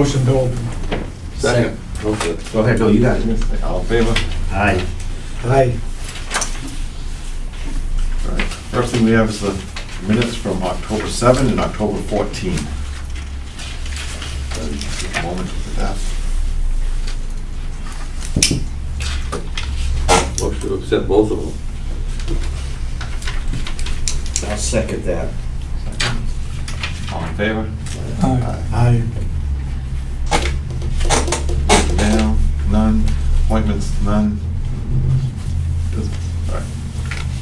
motion to open. Second. Okay. Go ahead, Bill, you got it. All in favor? Aye. Aye. All right. First thing we have is the minutes from October 7 and October 14. Take a moment for that. Motion to accept both of them. I'll second that. All in favor? Aye. Now, none. Appointments, none. All right.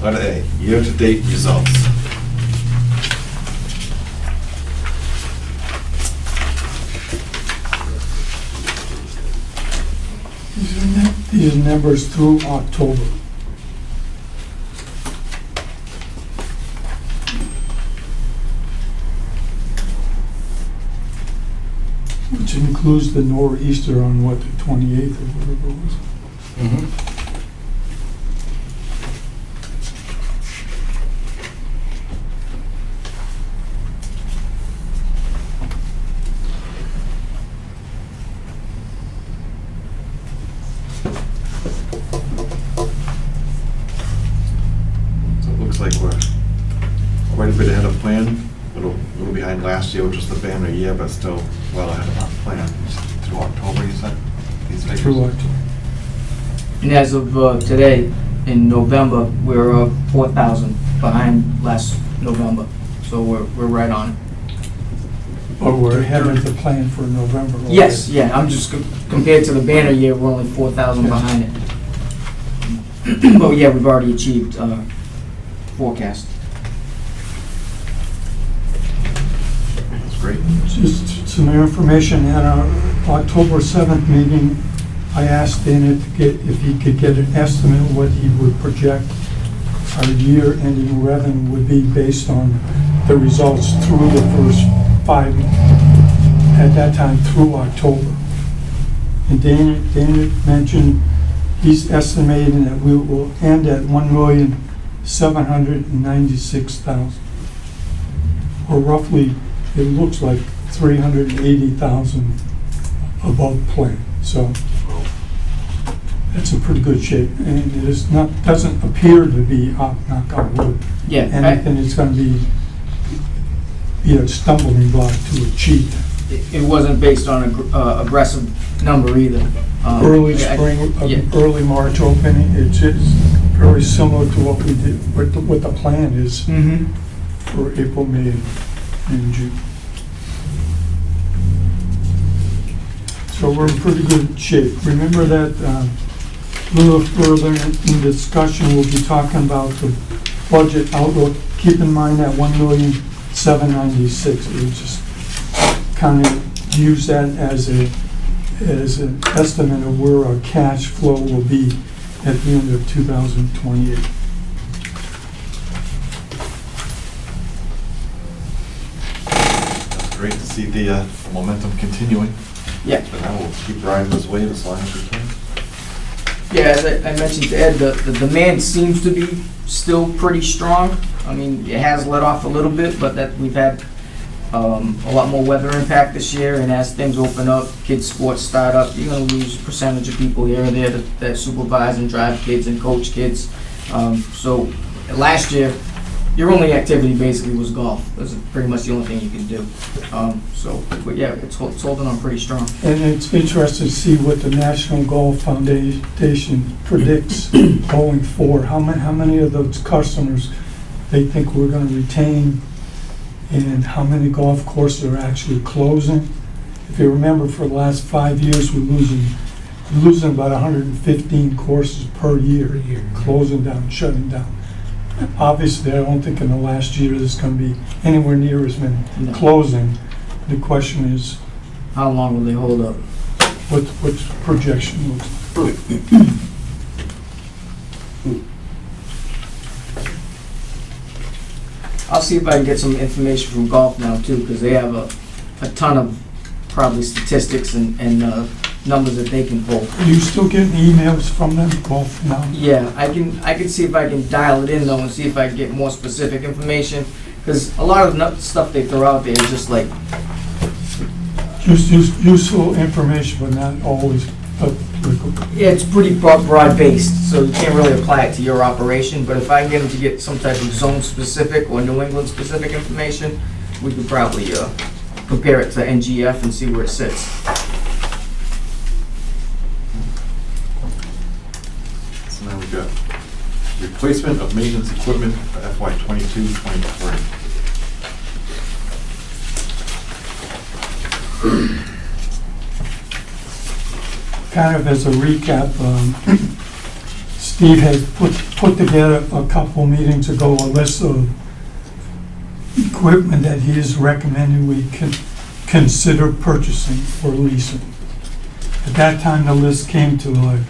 Letter A, year-to-date results. These numbers through October. Which includes the nor'easter on what, the 28th or whatever it was. So it looks like we're quite a bit ahead of plan. A little behind last year, which was the banner year, but still well ahead of our plan. Through October, you said? These figures? Through October. And as of today, in November, we're 4,000 behind last November. So we're right on it. But we're ahead of the plan for November. already. Yes, yeah, I'm just, compared to the banner year, we're only 4,000 behind it. But yeah, we've already achieved forecast. That's great. Just some information, at our October 7th meeting, I asked Dana to get, if he could get an estimate of what he would project our year-ending revenue would be based on the results through the first 5, at that time, through October. And Dana mentioned he's estimating that we will end at $1,796,000, or roughly, it looks like 380,000 above plan. So that's in pretty good shape, and it is not, doesn't appear to be, knock on wood, Yeah, anything that's going to be a stumbling block to achieve that. it wasn't based on an aggressive number either. Early spring, yeah. early March opening, it's very similar to what we did, what the plan is Mm-hmm. for April, May, and June. So we're in pretty good shape. Remember that a little further in discussion, we'll be talking about the budget outlook. Keep in mind that $1,796,000. We'll just kind of use that as an estimate of where our cash flow will be at the end of 2028. That's great to see the momentum continuing. Yeah. And now we'll keep riding this wave as long as we can. Yeah, as I mentioned to Ed, the demand seems to be still pretty strong. I mean, it has let off a little bit, but that we've had a lot more weather impact this year, and as things open up, kids' sports start up, you're gonna lose a percentage of people here or there that supervise and drive kids and coach kids. So last year, your only activity basically was golf. That's pretty much the only thing you could do. But yeah, it's holding on pretty strong. And it's interesting to see what the National Golf Foundation predicts going forward. How many of those customers they think we're going to retain, and how many golf courses are actually closing. If you remember, for the last 5 years, we're losing about 115 courses per year, closing down, shutting down. Obviously, I don't think in the last year there's going to be anywhere near as many No. closing. The question is, How long will they hold up? what projection looks like. I'll see if I can get some information from golf now too, because they have a ton of probably statistics and numbers that they can pull. Are you still getting emails from them, golf now? Yeah, I can see if I can dial it in though and see if I can get more specific information, because a lot of stuff they throw out there is just like Useful information, but not always applicable. It's pretty broad-based, so you can't really apply it to your operation, but if I can get them to get some type of zone-specific or New England-specific information, we could probably compare it to NGF and see where it sits. So now we've got replacement of maintenance equipment for FY '22-23. Kind of as a recap, Steve has put together a couple meetings ago a list of equipment that he is recommending we can consider purchasing or leasing. At that time, the list came to like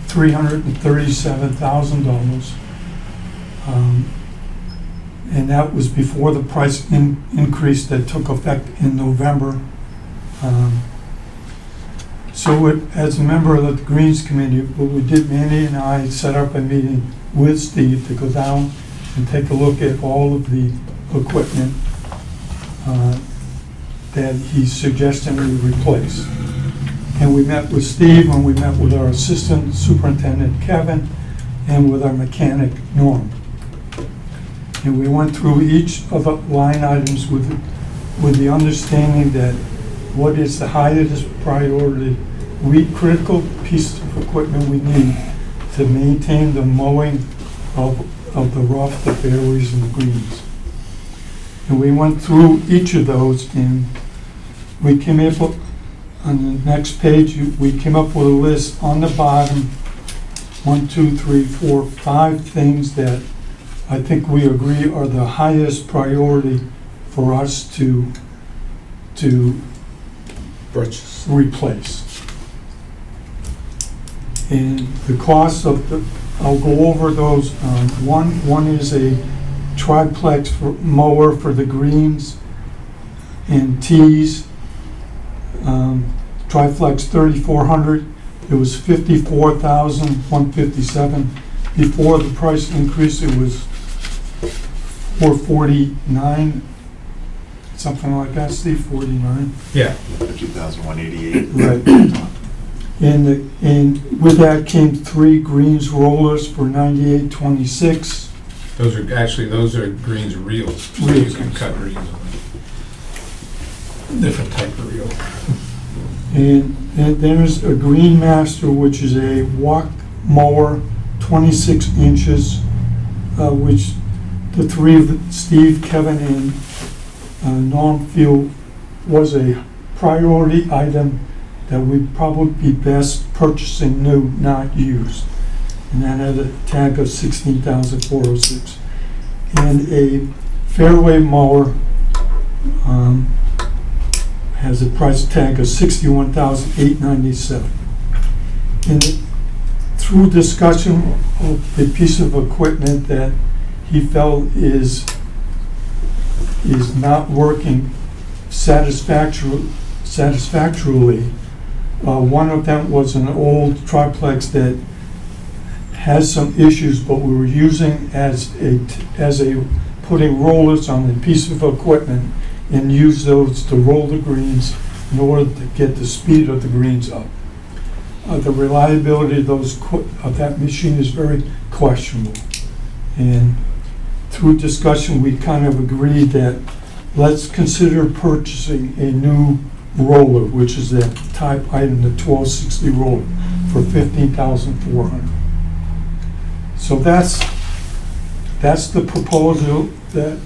$337,000. And that was before the price increase that took effect in November. So as a member of the Greens Committee, what we did, Mandy and I set up a meeting with Steve to go down and take a look at all of the equipment that he's suggesting we replace. And we met with Steve, and we met with our Assistant Superintendent Kevin, and with our mechanic Norm. And we went through each of the line items with the understanding that what is the highest priority, critical piece of equipment we need to maintain the mowing of the rough, the fairways, and the greens. And we went through each of those, and we came up with, on the next page, we came up with a list on the bottom, 1, 2, 3, 4, 5 things that I think we agree are the highest priority for us to Purchase. replace. And the cost of I'll go over those. One is a triplex mower for the greens and tees. Triflex 3400. It was $54,157. Before the price increase, it was $449. Something like that, Steve, 49. Yeah. 50,188. Right. And with that came 3 greens rollers for $98.26. Those are greens reels. So you Reels. can cut reels on them. Different type of reel. And there's a Green Master, which is a walk mower, 26 inches, which the three of Steve, Kevin, and Norm feel was a priority item that we'd probably be best purchasing new, not used. And that had a tag of $16,406. And a fairway mower has a price tag of $61,897. And through discussion of the piece of equipment that he felt is not working satisfactorily, one of them was an old triplex that has some issues, but we were using as a putting rollers on the piece of equipment and use those to roll the greens in order to get the speed of the greens up. The reliability of that machine is very questionable. And through discussion, we kind of agreed that let's consider purchasing a new roller, which is that type item, the 1260 roller, for $15,400. So that's the proposal that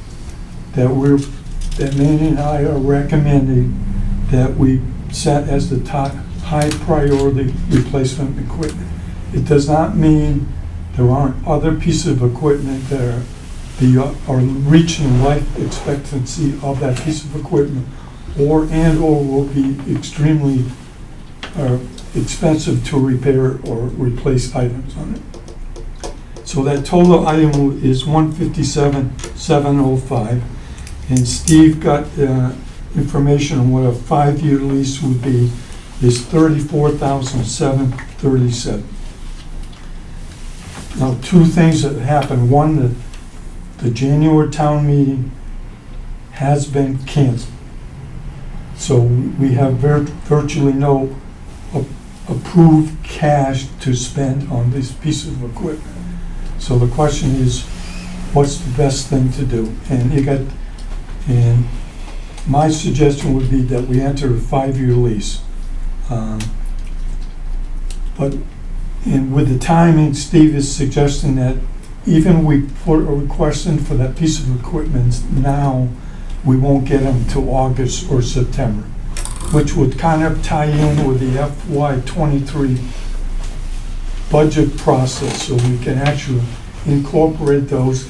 Manny and I are recommending that we set as the top high priority replacement equipment. It does not mean there aren't other pieces of equipment that are reaching life expectancy of that piece of equipment, or will be extremely expensive to repair or replace items on it. So that total item is $157,705, and Steve got information on what a 5-year lease would be is $34,737. Now, 2 things that happened. One, the January town meeting has been canceled. So we have virtually no approved cash to spend on this piece of equipment. So the question is, what's the best thing to do? And my suggestion would be that we enter a 5-year lease. But with the timing, Steve is suggesting that even we put a request in for that piece of equipment now, we won't get them till August or September, which would kind of tie in with the FY23 budget process, so we can actually incorporate those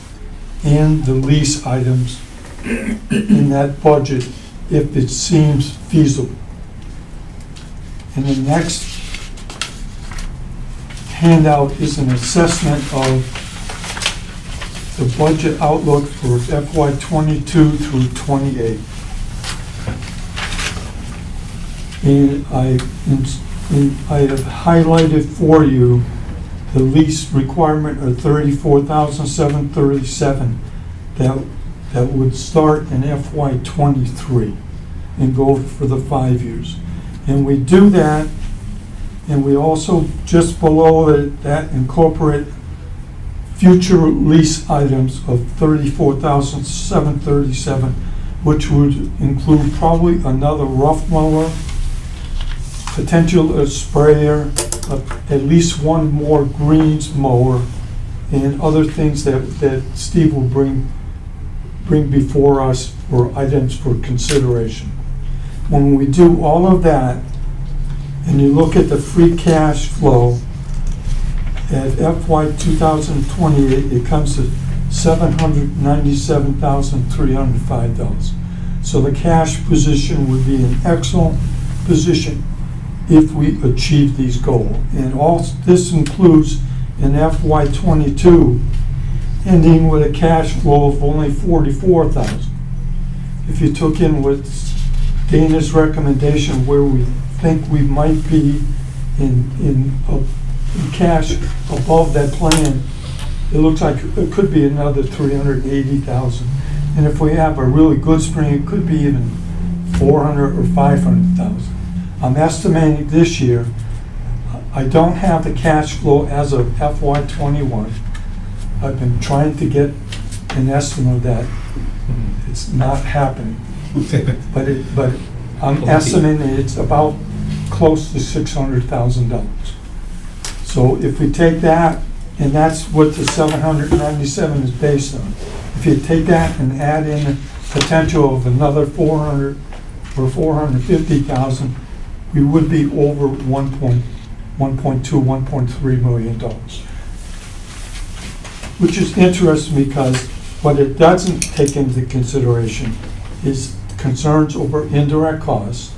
in the lease items in that budget if it seems feasible. And the next handout is an assessment of the budget outlook for FY22 through 28. And I have highlighted for you the lease requirement of $34,737 that would start in FY23 and go for the 5 years. And we do that, and we also, just below that, incorporate future lease items of $34,737, which would include probably another rough mower, potential sprayer, at least one more greens mower, and other things that Steve will bring before us for items for consideration. When we do all of that, and you look at the free cash flow, at FY 2028, it comes to $797,305. So the cash position would be an excellent position if we achieve these goals. And all this includes in FY 22, ending with a cash flow of only $44,000. If you took in with Dana's recommendation where we think we might be in cash above that plan, it looks like it could be another $380,000. And if we have a really good spring, it could be even $400,000 or $500,000. I'm estimating this year, I don't have the cash flow as of FY21. I've been trying to get an estimate of that. It's not happening. But I'm estimating it's about close to $600,000. So if we take that, and that's what the 797 is based on. If you take that and add in the potential of another 400 or 450,000, we would be over 1.2, 1.3 million dollars. Which is interesting because what it doesn't take into consideration is concerns over indirect costs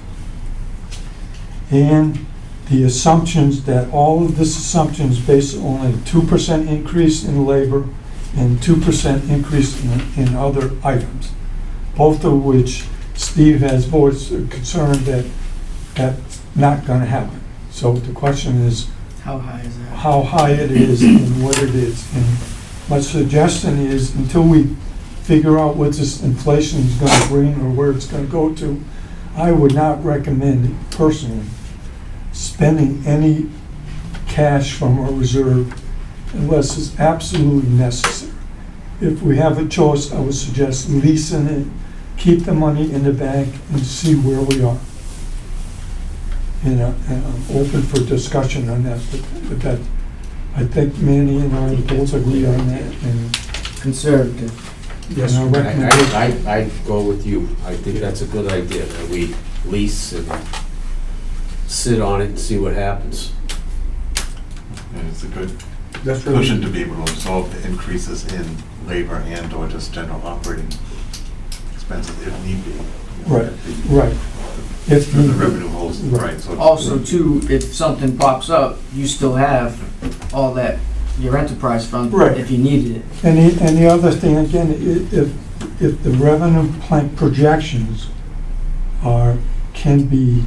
and the assumptions that all of this assumption is based on a 2% increase in labor and 2% increase in other items, both of which Steve has voiced a concern that that's not going to happen. So the question is How high is that? how high it is and what it is. And my suggestion is until we figure out what this inflation is going to bring or where it's going to go to, I would not recommend personally spending any cash from our reserve unless it's absolutely necessary. If we have a choice, I would suggest leasing it, keep the money in the bank and see where we are. And I'm open for discussion on that, but that, I think Manny and I both agree on that, and Conservative. and I recommend. I'd go with you. I think that's a good idea, that we lease and sit on it and see what happens. And it's a good That's really, cushion to be able to absorb the increases in labor and or just general operating expenses if need be. Right, right. If The need be. revenue holds, right, so. Also, too, if something pops up, you still have all that, your enterprise fund, Right. if you needed it. And the other thing, again, if the revenue plan projections can be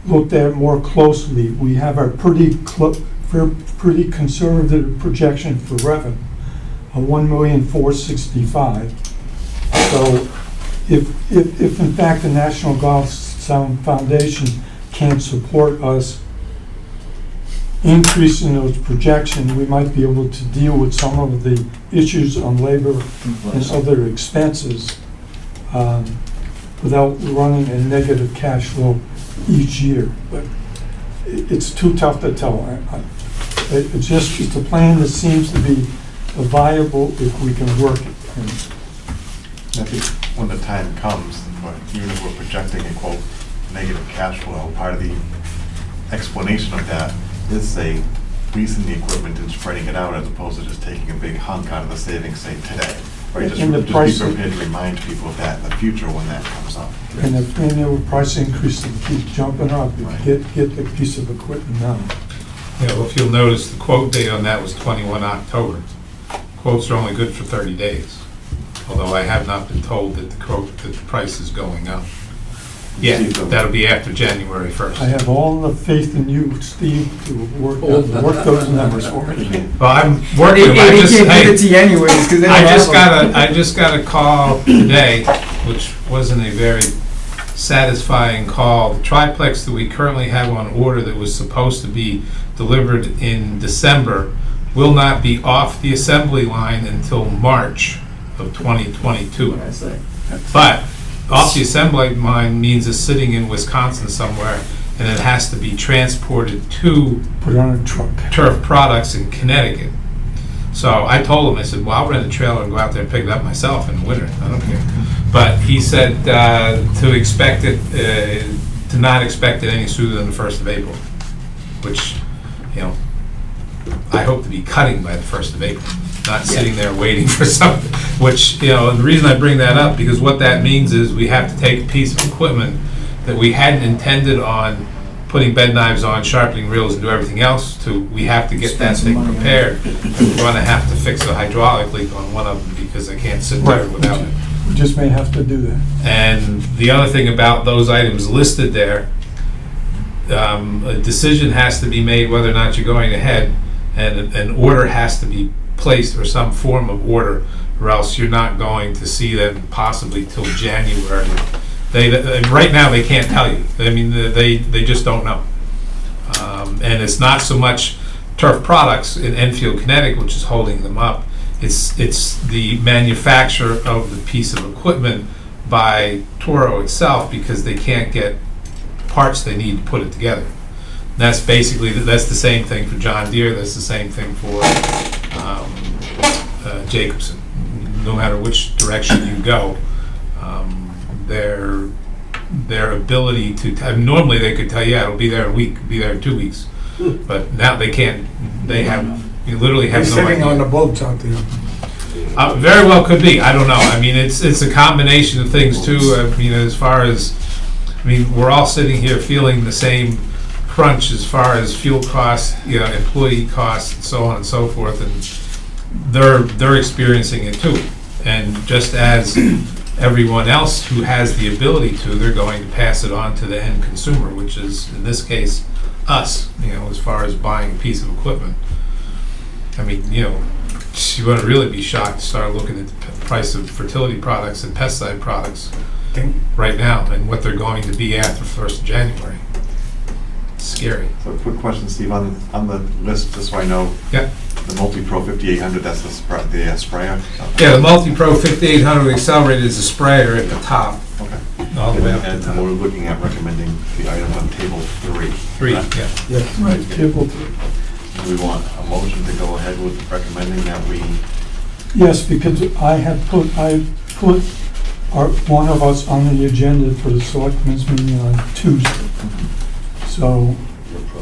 looked at more closely, we have a pretty conservative projection for revenue, of $1,465,000. So if in fact the National Golf Sound Foundation can't support us increasing those projections, we might be able to deal with some of the issues on labor and other expenses without running a negative cash flow each year. But it's too tough to tell. It's a plan that seems to be viable if we can work it. I think when the time comes, even if we're projecting a quote negative cash flow, part of the explanation of that is say leasing the equipment and spreading it out as opposed to just taking a big hunk out of the savings, say today. Right, just And the be price- prepared to remind people of that in the future when that comes up. And if annual price increases keep jumping up, Right. get the piece of equipment now. Yeah, well, if you'll notice, the quote date on that was 21 October. Quotes are only good for 30 days, although I have not been told that the price is going up. Yeah, that'll be after January 1st. I have all the faith in you, Steve, to work those numbers for me. Well, I'm They working, I can't just, give it to hey, you anyways, because they don't I have them. I just got a call today, which wasn't a very satisfying call. The triplex that we currently have on order that was supposed to be delivered in December will not be off the assembly line until March of 2022. What I say. But off the assembly line means it's sitting in Wisconsin somewhere, and it has to be transported to Put it on a truck. Turf Products in Connecticut. So I told him, I said, well, I'll rent a trailer and go out there and pick it up myself in the winter. I don't care. But he said to expect it, to not expect it any sooner than the 1st of April, which, you know, I hope to be cutting by the 1st of April, not sitting there waiting for something, which, you know, and the reason I bring that up, because what that means is we have to take a piece of equipment that we hadn't intended on putting bed knives on, sharpening reels, and do everything else to, we have to get that Spend some thing money on it. prepared. And we're gonna have to fix the hydraulic leak on one of them because I can't sit there Right. without it. We just may have to do that. And the other thing about those items listed there, a decision has to be made whether or not you're going ahead, and an order has to be placed, or some form of order, or else you're not going to see them possibly till January. Right now, they can't tell you. I mean, they just don't know. And it's not so much Turf Products in Enfield, Connecticut, which is holding them up. It's the manufacturer of the piece of equipment by Toro itself, because they can't get parts they need to put it together. That's basically, that's the same thing for John Deere, that's the same thing for Jacobson. No matter which direction you go, their ability to, normally they could tell you, yeah, it'll be there in a week, be there in 2 weeks. But now they can't, you literally have no idea. boats out there. Very well could be, I don't know. I mean, it's a combination of things too. I mean, as far as, I mean, we're all sitting here feeling the same crunch as far as fuel costs, you know, employee costs, and so on and so forth, and they're experiencing it too. And just as everyone else who has the ability to, they're going to pass it on to the end consumer, which is, in this case, us, you know, as far as buying a piece of equipment. I mean, you know, you want to really be shocked to start looking at the price of fertility products and pesticide products right now, and what they're going to be after 1st of January. It's scary. So quick question, Steve, on the list, just so I know. Yeah. The Multi-Pro 5800, that's the sprayer? Yeah, the Multi-Pro 5800 Accelerated is a sprayer at the top, Okay. all the way up to And the we're top. looking at recommending the items on table 3. 3, yeah. Yes, right, table. Do we want a motion to go ahead with recommending that we, Yes, because I put one of us on the agenda for the selectmen's meeting on Tuesday. So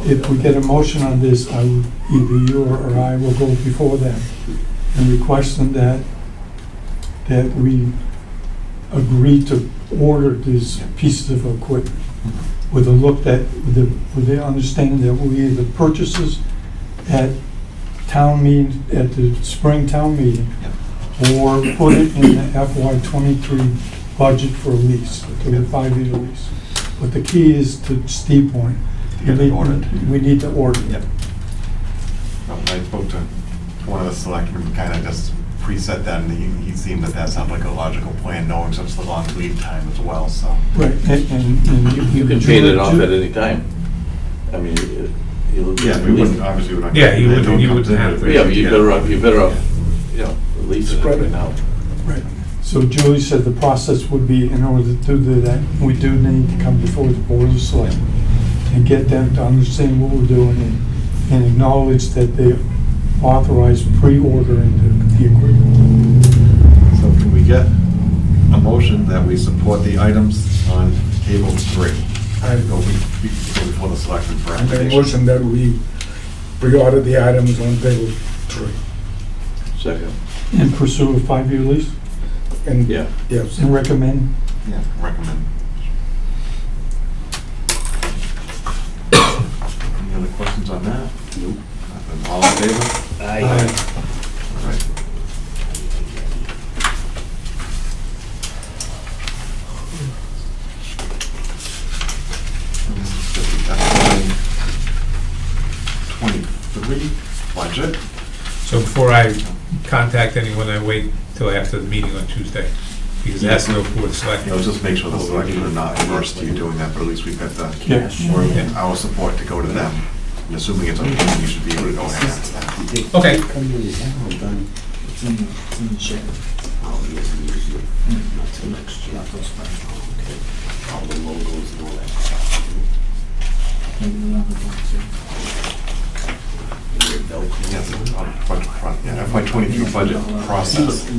if we get a motion on this, either you or I will go before them and request them that we agree to order these pieces of equipment with a look that, with the understanding that we either purchases at town meeting, at the spring town meeting, or put it in the FY '23 budget for a lease, for the 5-year lease. But the key is, to Steve's point, get it ordered? we need to order. Yep. I spoke to one of the selectmen, kind of just preset that, and he seemed that sounded like a logical plan, knowing such the long lead time as well, so. Right, and You can pay it off at any time. I mean, you'll. Yeah, we wouldn't, obviously, we're not. Yeah, you gonna- wouldn't- you comes wouldn't in, have we to. Yeah, should you're better off, you know, leasing it right now. Right. So Julie said the process would be, in order to do that, we do need to come before the Board of Selectmen and get them to understand what we're doing and acknowledge that they authorize pre-ordering the equipment. So can we get a motion that we support the items on table 3? I Go before the selectmen for make a application. motion that we pre-order the items on table 3. Second. And pursue a 5-year lease And, Yeah. yes, and recommend. Yeah, recommend. Any other questions on that? Nope. Nothing. All in favor? Aye. All right. And this is just the FY '23 budget. So before I contact anyone, I wait till after the meeting on Tuesday, because it has to go before the You know, selectmen. just make sure the selectmen are not averse to you doing that, but at least we've got the, Yeah. or our support to go to them. And assuming it's okay, you should be able to go ahead and ask that. Okay. It's in the shed. All the logos and all that. Maybe we'll have it back soon. Yes, yeah, FY '23 budget process, the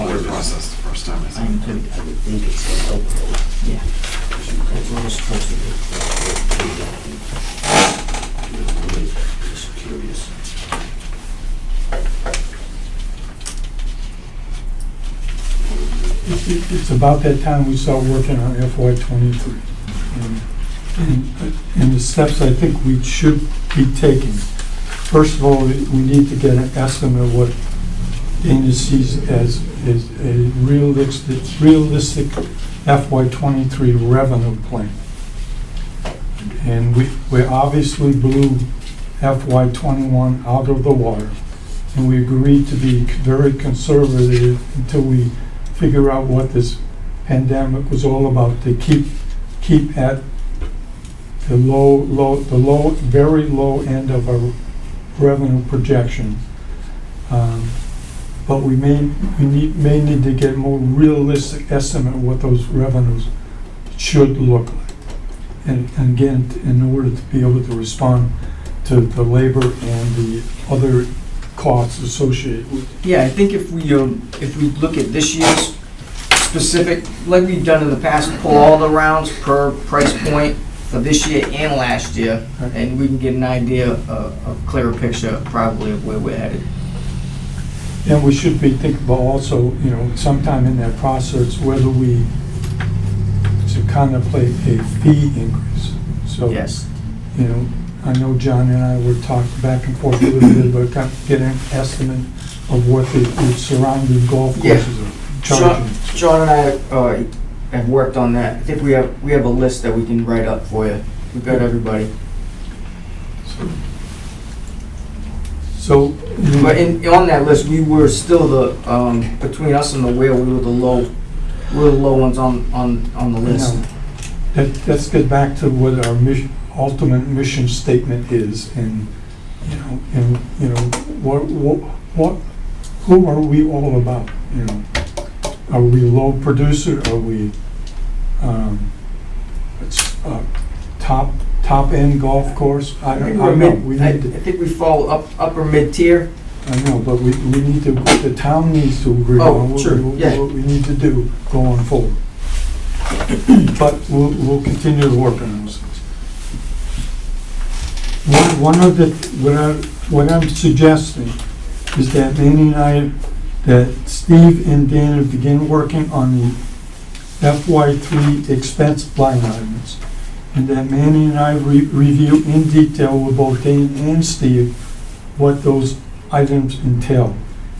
word process, the first time I I said it. am too. I would think it's the Velcro. Yeah. That's what we're supposed to do. Just curious. It's about that time we start working on FY '23. And the steps I think we should be taking. First of all, we need to get an estimate of what Dana sees as is a realistic FY '23 revenue plan. And we obviously blew FY '21 out of the water. And we agreed to be very conservative until we figure out what this pandemic was all about, to keep at the very low end of our revenue projection. But we may need to get a more realistic estimate of what those revenues should look like. And again, in order to be able to respond to the labor and the other costs associated with it. Yeah, I think if we look at this year's specific, like we've done in the past, pull all the rounds per price point for this year and last year, and we can get an idea, a clearer picture probably of where we're headed. And we should be thinking about also, sometime in that process, whether we should contemplate a fee increase. So, Yes. I know John and I were talking back and forth a little bit, but getting an estimate of what the surrounding golf Yeah. courses are charging. John and I have worked on that. I think we have a list that we can write up for you. We've got everybody. So, But on that list, we were still between us and the whale, we were the low ones on the list. let's get back to what our ultimate mission statement is, and who are we all about? Are we low producer? Are we top end golf course? I don't know. We I need to. think we fall upper mid-tier. I know, but we need to. The town needs to agree Oh, on sure, yeah. what we need to do going forward. But we'll continue to work on those things. One of the what I'm suggesting is that Manny and that Steve and Dana begin working on the FY3 expense line items, and that Manny and I review in detail with both Dana and Steve what those items entail,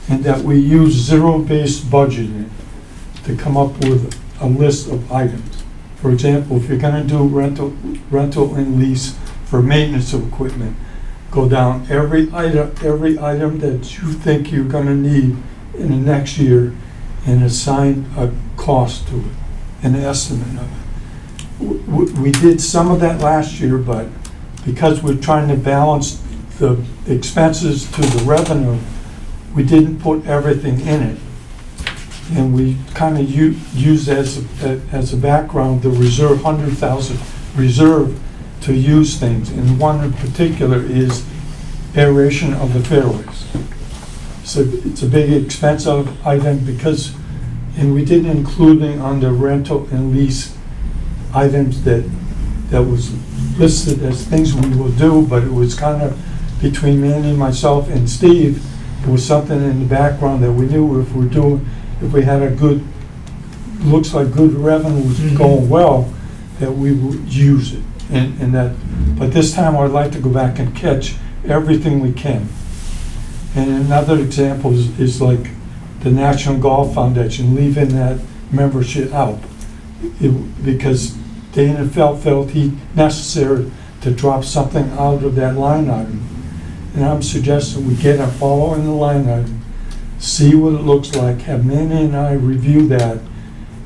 and that we use zero-based budgeting to come up with a list of items. For example, if you're gonna do rental and lease for maintenance of equipment, go down every item that you think you're gonna need in the next year and assign a cost to it, an estimate of it. We did some of that last year, but because we're trying to balance the expenses to the revenue, we didn't put everything in it. And we kind of use as a background, the reserve, 100,000 reserve to use things. And one in particular is aeration of the fairways. So it's a big expense item because, and we didn't include it on the rental and lease items that was listed as things we will do, but it was kind of between Manny, myself, and Steve. It was something in the background that we knew if we had a good, looks like good revenue was going well, that we would use it. And that, but this time I'd like to go back and catch everything we can. And another example is like the National Golf Foundation, leaving that membership out. Because Dana felt he necessary to drop something out of that line item. And I'm suggesting we get a follow in the line item, see what it looks like, have Manny and I review that,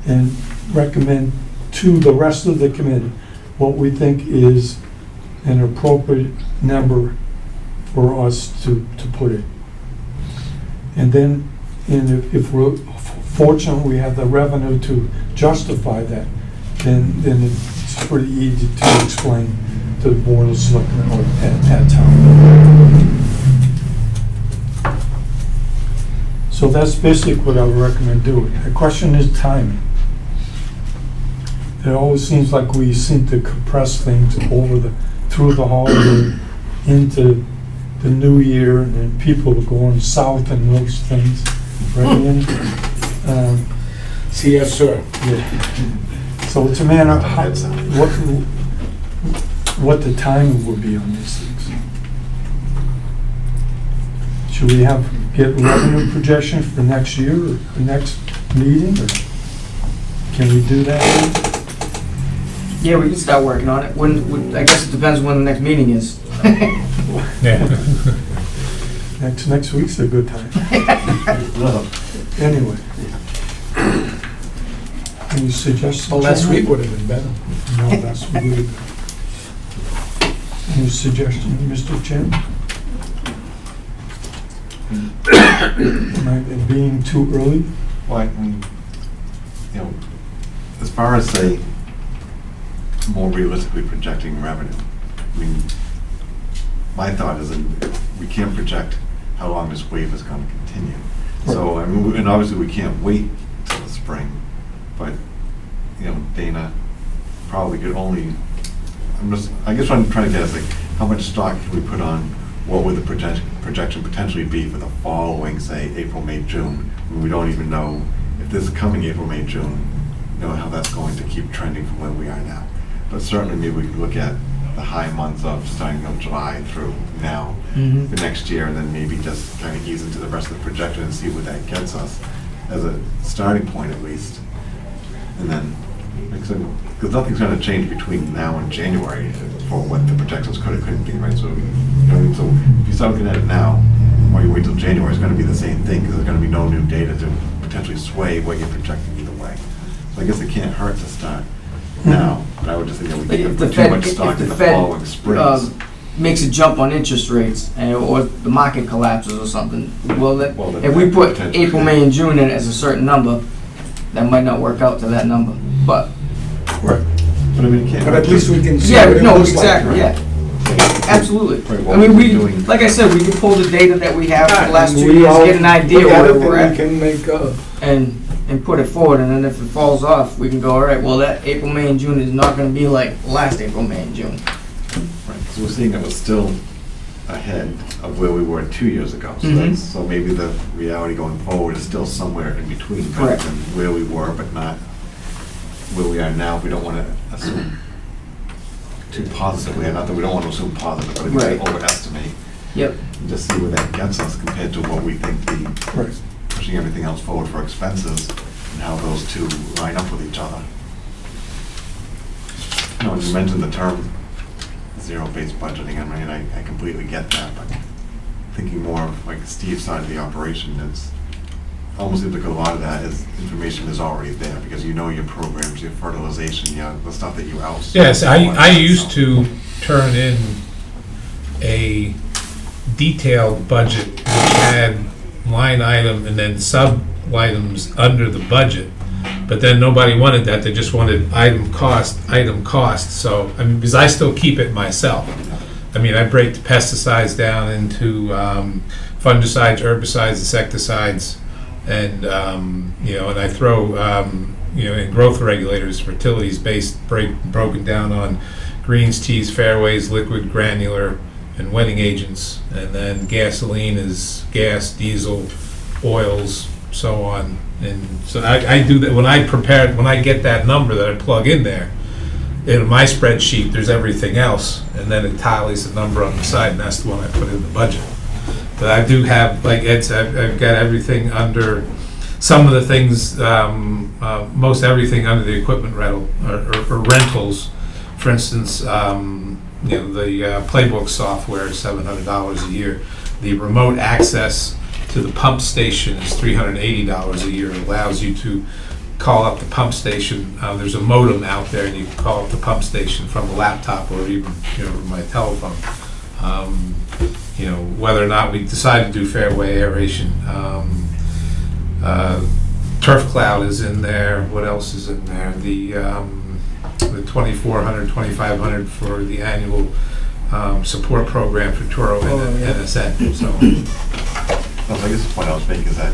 and recommend to the rest of the committee what we think is an appropriate number for us to put in. And then, if we're fortunate we have the revenue to justify that, then it's pretty easy to explain to the board of selectmen or at town. So that's basically what I would recommend doing. The question is timing. It always seems like we seem to compress things through the holiday into the new year, and then people are going south and those things, right? Yes, sir. Yeah. So it's a matter of what the timing will be on these things. Should we get revenue projections for next year or the next meeting, or can we do that? Yeah, we can start working on it. I guess it depends when the next meeting is. Yeah. Next week's a good time. Anyway. Any suggestions? Well, last week would have been better. No, that's good. Any suggestions, Mr. Chairman? Am I being too early? Well, I mean, you know, as far as, say, more realistically projecting revenue, I mean, my thought is that we can't project how long this wave is going to continue. So, I mean, and obviously we can't wait till the spring, but, you know, Dana probably could only, I guess what I'm trying to get is like, how much stock can we put on what would the projection potentially be for the following, say, April, May, June? I mean, we don't even know if this coming April, May, June, you know, how that's going to keep trending from where we are now. But certainly maybe we could look at the high months of starting of July through now for next year, and then maybe just kind of ease into the rest of the projection and see what that gets us as a starting point at least. And then, because nothing's going to change between now and January for what the projections could or couldn't be, right? So, you know, so if you start looking at it now, or you wait till January, it's going to be the same thing, because there's going to be no new data to potentially sway what you're projecting either way. So I guess it can't hurt to start now, but I would just think that we can't put too much stock in the following springs. Makes a jump on interest rates, or the market collapses or something, Well, if we put potentially, April, May, and June in as a certain number, that might not work out to that number, but. Right. But I mean, it can't. But at least we can see Yeah, what it no, looks like. exactly, yeah. Absolutely. Right, I what mean, we're doing- like I said, we can pull the data that we have for the last And 2 we years, all get an idea look at where it, we're and at, we can make and put it forward, and then if it falls off, we can go, all right, well, that April, May, and June is not gonna be like last April, May, and June. Right, so we're seeing that we're still ahead of where we were 2 years ago. So Mhm. so maybe the reality going forward is still somewhere in between, better Correct. than where we were, but not where we are now. We don't want to assume too positively, and not that we don't want to assume positive, but we Right. overestimate Yep. and just see where that gets us compared to what we think the, Right. pushing everything else forward for expenses and how those two line up with each other. You know, you mentioned the term zero-based budgeting. I mean, I completely get that, but thinking more of like Steve's side of the operation, it's, almost seems like a lot of that is, information is already there, because you know your programs, your fertilization, the stuff that you outsource. Yes, I used to turn in a detailed budget which had line item and then sub-items under the budget. But then nobody wanted that, they just wanted item cost, so, I mean, because I still keep it myself. I mean, I break the pesticides down into fungicides, herbicides, insecticides, and, and I throw, in growth regulators, fertilities broken down on greens, teas, fairways, liquid, granular, and wetting agents. And then gasoline is gas, diesel, oils, so on. And so I do that, when I get that number that I plug in there, in my spreadsheet, there's everything else, and then it tallies the number on the side, and that's the one I put in the budget. But I do have, like Ed said, I've got everything under, some of the things, most everything under the equipment rental, or rentals. For instance, the Playbook software is $700 a year. The remote access to the pump station is $380 a year. It allows you to call up the pump station. There's a modem out there, and you can call up the pump station from a laptop or even my telephone. Whether or not we decide to do fairway aeration. Turf Cloud is in there. What else is in there? The $2,400, $2,500 for the annual support program for Toro and NSN. So, I guess the point I was making is that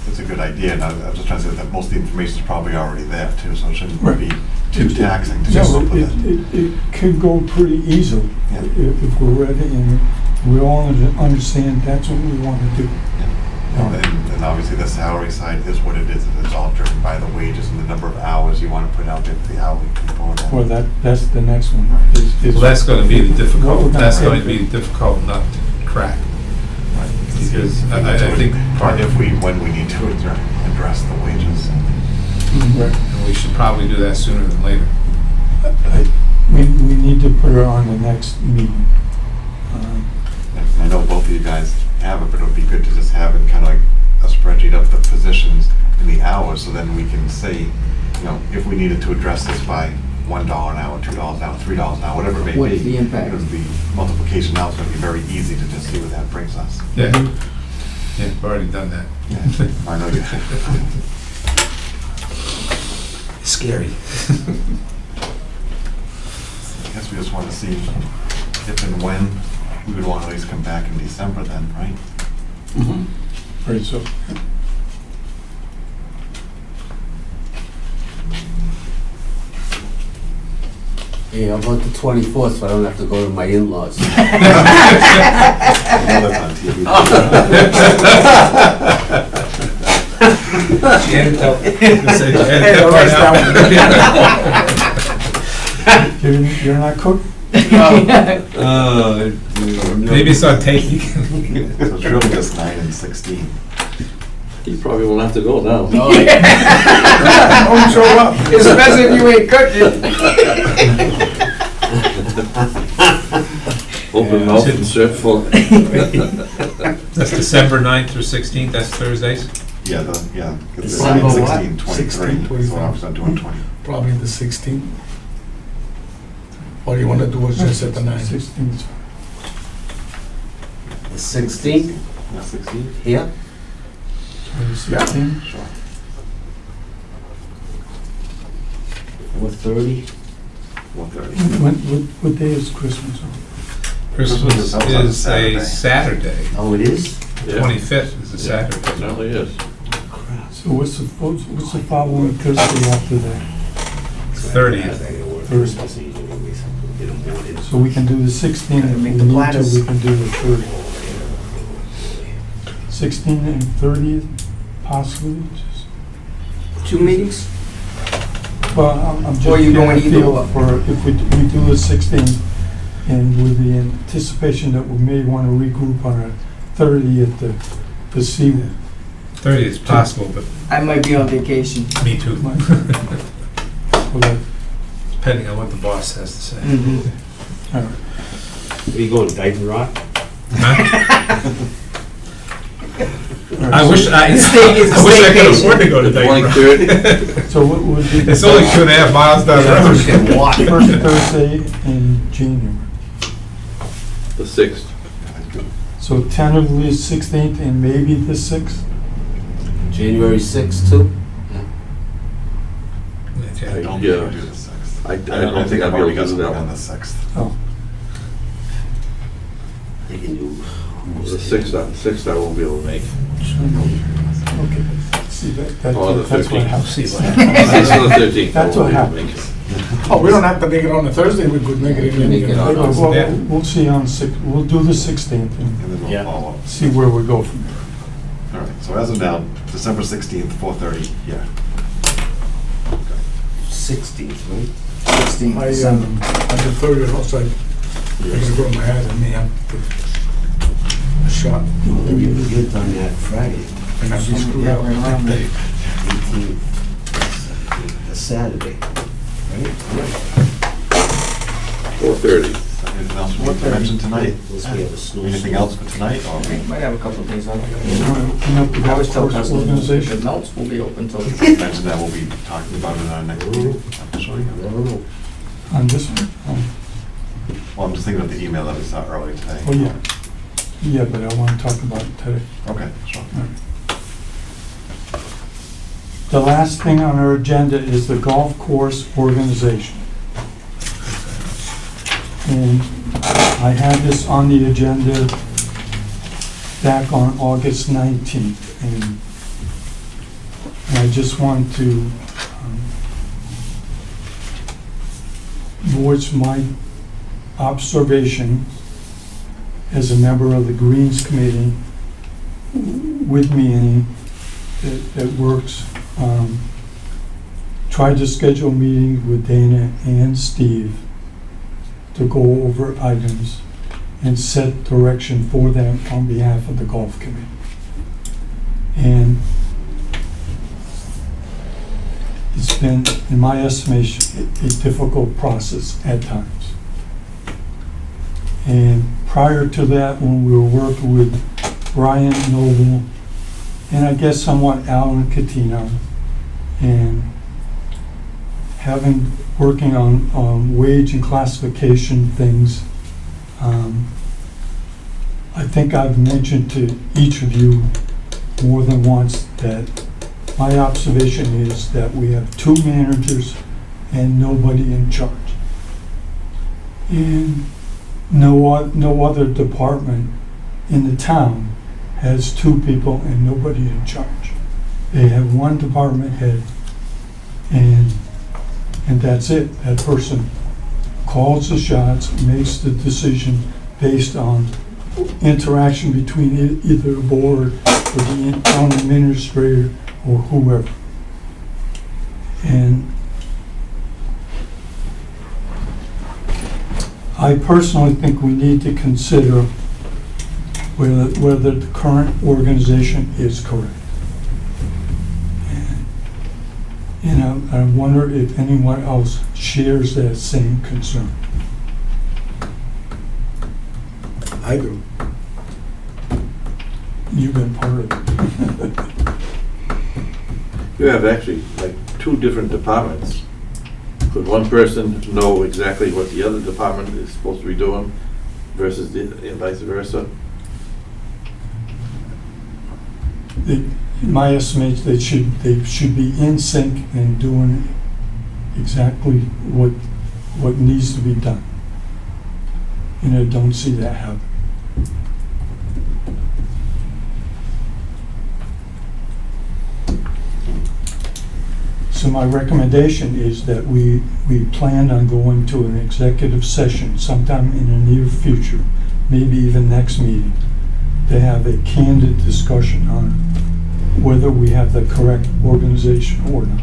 it's a good idea, and I was just trying to say that most of the information is probably already there too, so it shouldn't be too taxing to just No, put it. it could go pretty easily Yeah. if we're ready and we all understand that's what we want to do. And obviously the salary side is what it is, and it's all driven by the wages and the number of hours you want to put out there for the hourly people. Well, that's the next one. well, that's going to be the What we're difficult. gonna That's pay going to for. be the difficult nut to crack. Because I think part of when we need to address the wages. Right. and we should probably do that sooner than later. We need to put it on the next meeting. I know both of you guys have it, but it would be good to just have it kind of like a spreadsheet of the positions and the hours, so then we can say, if we needed to address this by $1 an hour, $2 an hour, $3 an hour, whatever it may be. What is the impact? Because the multiplication now is going to be very easy to just see where that brings us. Yeah, we've already done that. Yeah, I know you have. It's scary. I guess we just want to see if and when we would want to at least come back in December then, right? Right, so, Hey, how about the 24th, so I don't have to go to my in-laws? I know that's on TV. Janet, you're not cooked? maybe it's on tape. So it's really just 9 and 16. You probably won't have to go now. Don't show up. Especially if you ain't cooking. Open mouth and serve full. That's December 9th or 16th, that's Thursdays? Yeah, it's December 9, what? 16, 23, so I was on doing 20. Probably the 16th. Or you want to do it just at the 9th? 16th. The 16th, Yeah, 16? here? Or the 16th? Sure. 4:30? 1:30. What day is Christmas on? Christmas is on is a Saturday. Oh, it is? 25th is a Saturday. Certainly is. So what's the following Thursday after that? 30th. Thursday. So we can do the 16th, if we Make need the to, platters. we can do the 30th. 16th and 30th, possibly, just, 2 meetings? well, I'm just Or you getting going a either feel way? for, if we do the 16th, and with the anticipation that we may want to regroup on a 30th to see. 30th is possible, but I might be on vacation. me too, Well, that- depending on what the boss has to say. all right. Where you going, Dayton Rock? Huh? I wish I could afford to go to Dayton. 23rd? So what would be the It's only 2.5 miles down the road. first Thursday in January? The 6th. So tentatively 16th and maybe the 6th? January 6th too? I don't think Yeah. I'll do the 6th. I don't think I'll I've be already able got to do something that on one. the 6th. Oh, They can do. The 6th I won't be able to make. okay. See, that's Oh, the what 13th. happens. 6th or the 13th. I That's won't what be able to happens. make. Oh, we don't have to make it on the Thursday, we could make it in. Make it on- Well, Yeah. we'll see on 6th, we'll do the 16th and And then we'll Yeah. follow up. see where we go from there. All right, so as of now, December 16th, 4:30, yeah. 16th, right? 16th I, December. I defer it also, I can go in my head and me have a shot. Then you can get it done that Friday, And I'd be screwed Yeah, up. right around there. 18th, the Saturday, right? 4:30. Anything else we need to mention tonight? Unless we have a snowstorm. Anything else for tonight? Or Might have a couple of days on it. Open up the I always golf tell course customers, if organization. it melts, we'll be open till. mention that we'll be talking about it in our next meeting officially? I don't know. On this one? Well, I'm just thinking of the email that we saw earlier today. Oh, yeah. Yeah, but I want to talk about it today. Okay, sure. The last thing on our agenda is the golf course organization. And I had this on the agenda back on August 19th, and I just want to voice my observation as a member of the Greens Committee with me, Annie, that works. Tried to schedule meetings with Dana and Steve to go over items and set direction for them on behalf of the golf committee. And it's been, in my estimation, a difficult process at times. And prior to that, when we were working with Brian Noble, and I guess somewhat Alan Catino, and working on wage and classification things, I think I've mentioned to each of you more than once that my observation is that we have two managers and nobody in charge. And no other department in the town has two people and nobody in charge. They have one department head, and that's it. That person calls the shots, makes the decision based on interaction between either the board or the town administrator or whoever. And I personally think we need to consider whether the current organization is correct. And I wonder if anyone else shares that same concern. I do. You've been part of it. You have actually like two different departments. Could one person know exactly what the other department is supposed to be doing versus the vice versa? In my estimate, they should be in sync and doing exactly what needs to be done. And I don't see that happen. So my recommendation is that we plan on going to an executive session sometime in the near future, maybe even next meeting, to have a candid discussion on whether we have the correct organization or not.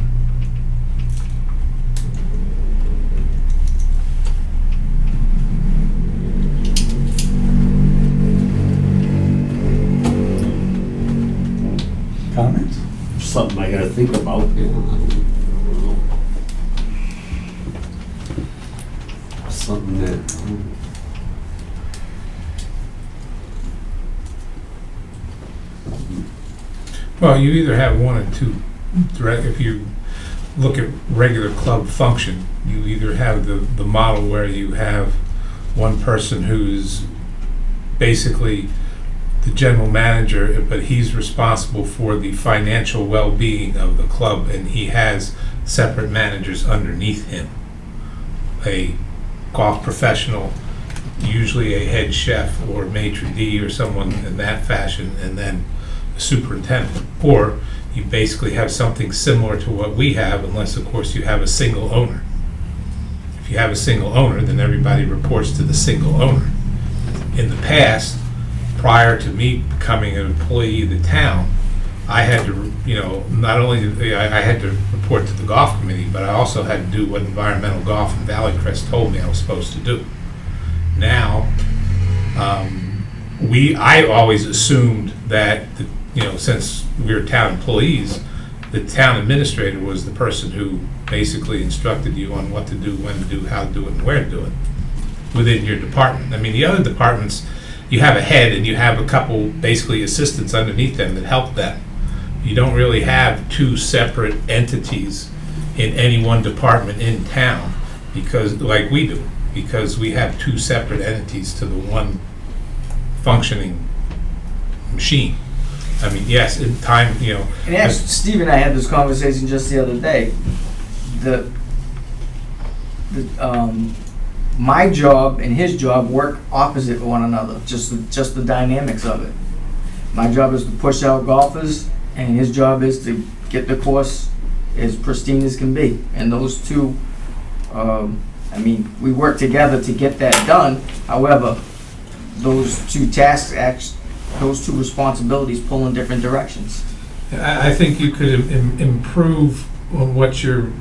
Comments? Something I gotta think about. Something that, Well, you either have one or two direct, if you look at regular club function, you either have the model where you have one person who's basically the general manager, but he's responsible for the financial well-being of the club, and he has separate managers underneath him. A golf professional, usually a head chef or maitre d' or someone in that fashion, and then a superintendent. Or you basically have something similar to what we have, unless of course you have a single owner. If you have a single owner, then everybody reports to the single owner. In the past, prior to me becoming an employee of the town, I had to, not only did I had to report to the golf committee, but I also had to do what Environmental Golf and Valley Crest told me I was supposed to do. Now, I always assumed that, since we were town employees, the town administrator was the person who basically instructed you on what to do, when to do, how to do it, and where to do it within your department. I mean, the other departments, you have a head and you have a couple basically assistants underneath them that help them. You don't really have two separate entities in any one department in town, because, like we do, because we have two separate entities to the one functioning machine. I mean, yes, in time, And as Steve and I had this conversation just the other day, my job and his job work opposite one another, just the dynamics of it. My job is to push out golfers, and his job is to get the course as pristine as can be. And those two, we work together to get that done. However, those two tasks, those two responsibilities pull in different directions. I think you could improve on what you're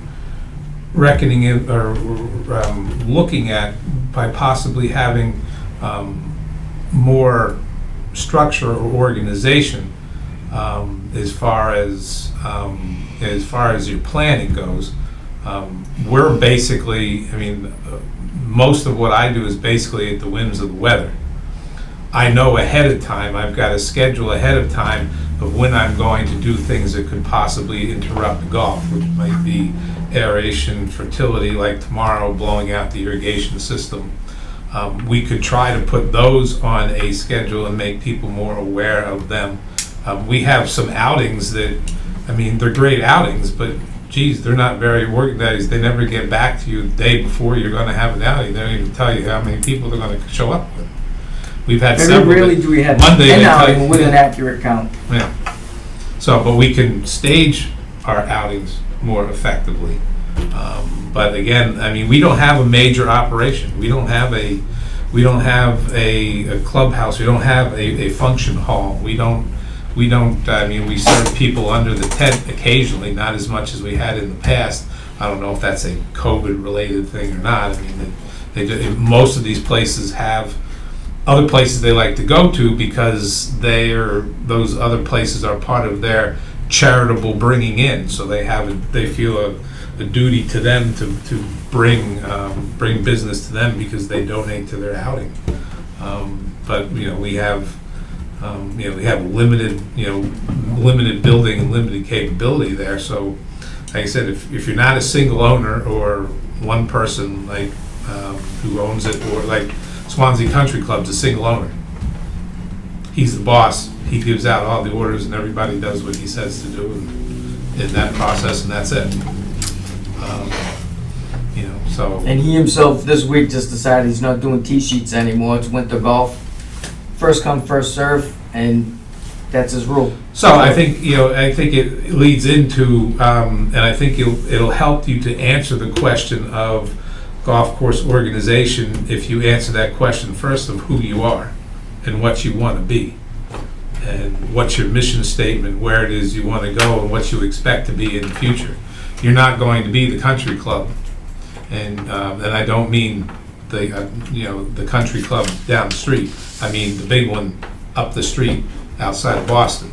reckoning in, or looking at, by possibly having more structure or organization as far as your planning goes. We're basically, most of what I do is basically at the whims of the weather. I know ahead of time, I've got a schedule ahead of time of when I'm going to do things that could possibly interrupt golf, which might be aeration, fertility, like tomorrow, blowing out the irrigation system. We could try to put those on a schedule and make people more aware of them. We have some outings that, they're great outings, but geez, they're not very organized. They never get back to you the day before you're going to have an outing. They don't even tell you how many people they're going to show up with. We've had Very several. rarely do we have Monday an they tell outing you- with an accurate count. Yeah. So, but we can stage our outings more effectively. But again, we don't have a major operation. We don't have a clubhouse. We don't have a function hall. We serve people under the tent occasionally, not as much as we had in the past. I don't know if that's a COVID-related thing or not. Most of these places have other places they like to go to, because those other places are part of their charitable bringing in. So they feel a duty to them to bring business to them, because they donate to their outing. But we have limited building and limited capability there. So, like I said, if you're not a single owner or one person who owns it, or like Swansea Country Club's a single owner. He's the boss. He gives out all the orders, and everybody does what he says to do in that process, and that's it. So. And he himself this week just decided he's not doing tee sheets anymore. It's winter golf. First come, first serve, and that's his rule. So I think it leads into, and I think it'll help you to answer the question of golf course organization if you answer that question first of who you are and what you want to be, and what's your mission statement, where it is you want to go, and what you expect to be in the future. You're not going to be the country club, and I don't mean the country club down the street. I mean the big one up the street outside of Boston.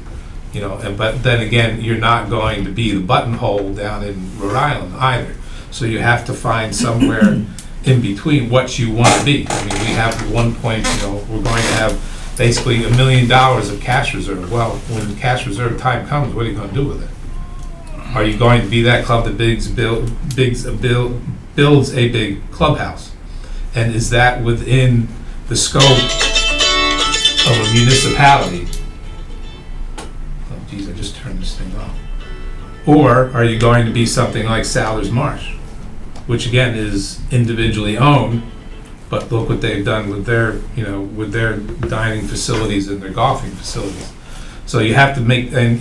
But then again, you're not going to be the buttonhole down in Rhode Island either. So you have to find somewhere in between what you want to be. We have at one point, we're going to have basically $1 million of cash reserve. Well, when the cash reserve time comes, what are you gonna do with it? Are you going to be that club that builds a big clubhouse? And is that within the scope of a municipality? Oh geez, I just turned this thing off. Or are you going to be something like Saller's Marsh, which again is individually owned, but look what they've done with their, with their dining facilities and their golfing facilities. So you have to make, and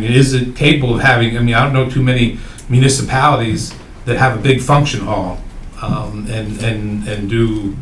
is it capable of having, I don't know too many municipalities that have a big function hall, and do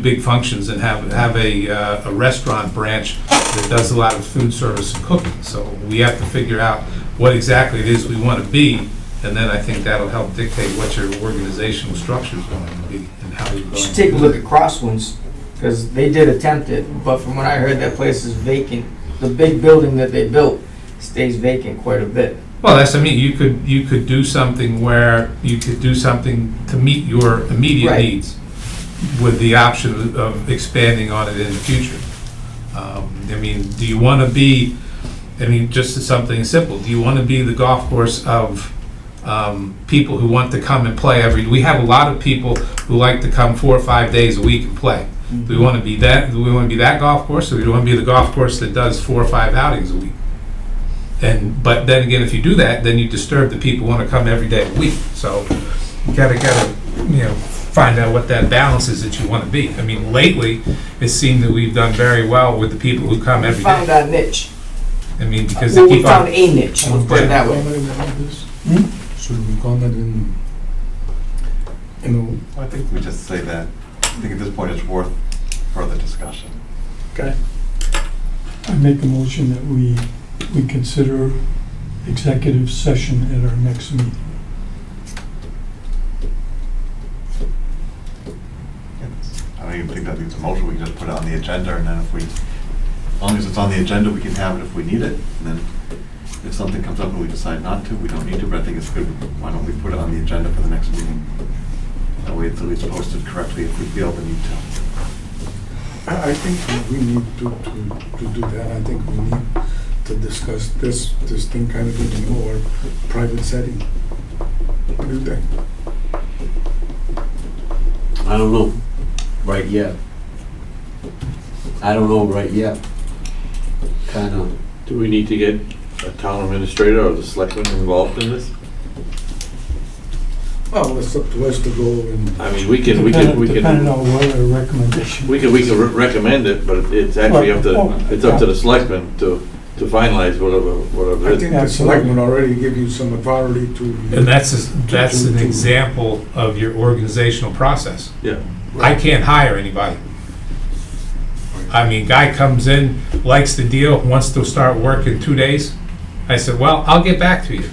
big functions and have a restaurant branch that does a lot of food service and cooking. So we have to figure out what exactly it is we want to be, and then I think that'll help dictate what your organizational structure is going to be and how you're going You should to take a do look it. at Crosswinds, because they did attempt it, but from what I heard, that place is vacant. The big building that they built stays vacant quite a bit. Well, you could do something where you could do something to meet your immediate Right. needs with the option of expanding on it in the future. Do you want to be, just something simple, do you want to be the golf course of people who want to come and play we have a lot of people who like to come 4 or 5 days a week and play. Do we want to be that? Do we want to be that golf course, or do we want to be the golf course that does 4 or 5 outings a week? But then again, if you do that, then you disturb the people who want to come every day of the week. So you gotta find out what that balance is that you want to be. Lately it seemed that we've done very well with the people who come We every found day. our niche. Because Well, they we keep found on. a niche, let's put it that way. Should we comment in, I think we just say that, I think at this point it's worth further discussion. okay? I make a motion that we consider executive session at our next meeting. I don't even think that needs a motion, we can just put it on the agenda, and then as long as it's on the agenda, we can have it if we need it, and then if something comes up and we decide not to, we don't need to, but I think it's good, why don't we put it on the agenda for the next meeting? That way it's at least posted correctly if we feel the need to. I think we need to do that. I think we need to discuss this thing kind of in a more private setting. What do you think? I don't know right yet. Kind of. Do we need to get a town administrator or the selectmen involved in this? Well, it's up to us to go and. I mean, we can Depending on what our recommendation. we can recommend it, but it's actually up to the selectmen to finalize whatever I it is. think the selectmen already give you some authority to. And that's an example of your organizational process. Yeah. I can't hire anybody. Guy comes in, likes the deal, wants to start work in 2 days. I said, well, I'll get back to you,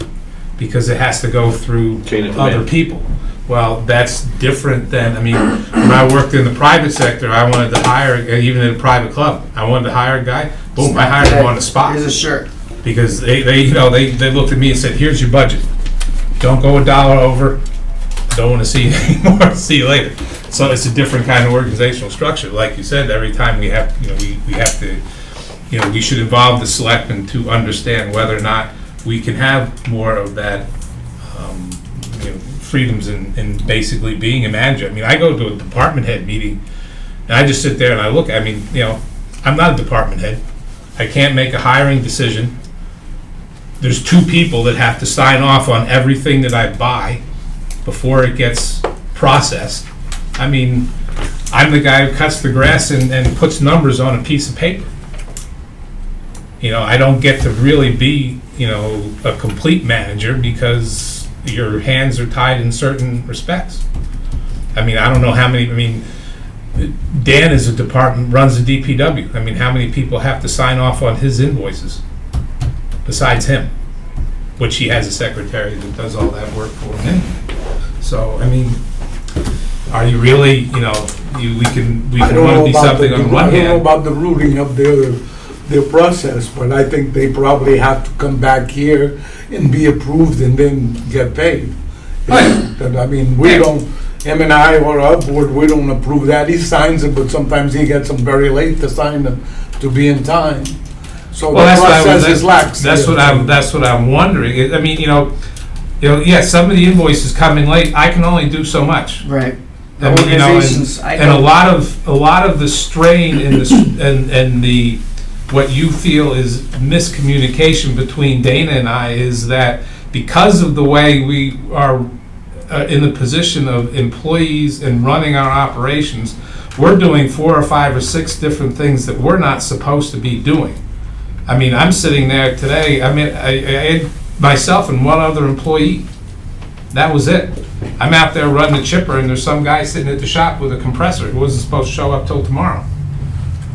because it has to go through Chain of other command. people. Well, that's different than, when I worked in the private sector, I wanted to hire, even in a private club, I wanted to hire a guy, boom, I hired him on the spot. Here's a shirt. Because they looked at me and said, here's your budget. Don't go $1 over, don't want to see you anymore, see you later. So it's a different kind of organizational structure. Like you said, every time we have, we have to, we should involve the selectmen to understand whether or not we can have more of that, freedoms in basically being a manager. I go to a department head meeting, and I just sit there and I look, I'm not a department head. I can't make a hiring decision. There's 2 people that have to sign off on everything that I buy before it gets processed. I'm the guy who cuts the grass and puts numbers on a piece of paper. I don't get to really be, a complete manager, because your hands are tied in certain respects. I don't know how many, Dan is runs the DPW. How many people have to sign off on his invoices besides him? Which he has a secretary that does all that work for him. So, are you really, we can want to be something on one I don't know hand. about the ruling of their process, but I think they probably have to come back here and be approved and then get paid. Right. We Yeah. don't, him and I or our board, we don't approve that. He signs it, but sometimes he gets them very late to sign them to be in time. So the Well, that's what I process was, is lax. that's what I'm wondering. I mean, yeah, some of the invoices come in late. I can only do so much. Right. I mean, Organizations, and a lot of the strain and the what you feel is miscommunication between Dana and I is that because of the way we are in the position of employees and running our operations, we're doing 4 or 5 or 6 different things that we're not supposed to be doing. I mean, I'm sitting there today, I mean, I had myself and one other employee. That was it. I'm out there running the chipper and there's some guy sitting at the shop with a compressor who wasn't supposed to show up till tomorrow.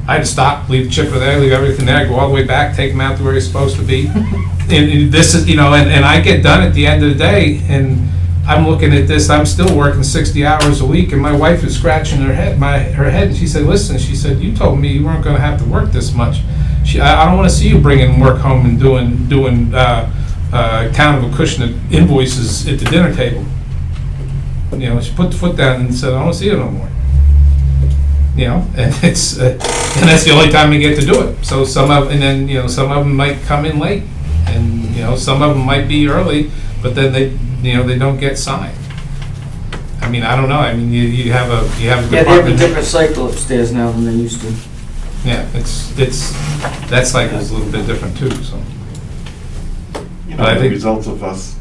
I had to stop, leave the chipper there, leave everything there, go all the way back, take him out to where he's supposed to be. And this is, and I get done at the end of the day and I'm looking at this, I'm still working 60 hours a week and my wife is scratching her head, and she said, listen, she said, you told me you weren't gonna have to work this much. I don't wanna see you bringing work home and doing town of Acushnet invoices at the dinner table. She put the foot down and said, I don't see it no more. And it's, and that's the only time we get to do it. So some of them might come in late, and some of them might be early, but then they don't get signed. I mean, I don't know. I mean, you have a Yeah, they have a department. different cycle upstairs now than they used to. Yeah, that cycle's a little bit different too. So But I The think- results of us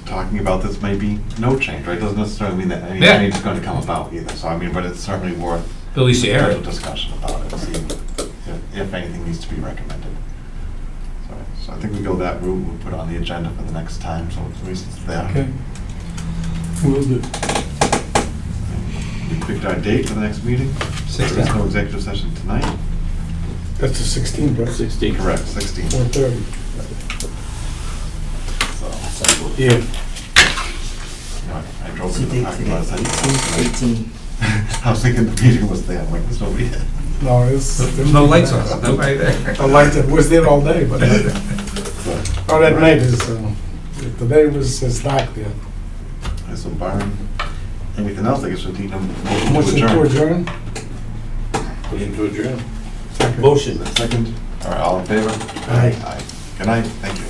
talking about this may be no change, right? Doesn't necessarily mean that any Yeah. change is going to come about either. So I mean, but it's certainly worth at least you air potential it. discussion about it, and see if anything needs to be recommended. So I think we go that route, we'll put it on the agenda for the next time, so at least it's there. Okay. Will do. We picked our date for the next meeting. There 16. is no executive session tonight. That's the 16th, right? 16. Correct, 16. 4:30. So, Yeah. I drove to the parking lot. I said, 18. I was thinking the meeting was there, I'm like, there's nobody here. No, it's. There's no lights on, nobody there. The light that was there all day, but So, or at night is, today was dark there. so Byron, anything else? I guess we'll need a motion to Motion to adjourn. adjourn? Motion to adjourn. Motion. Second, all right, all in favor? Aye. Aye. Good night, thank you.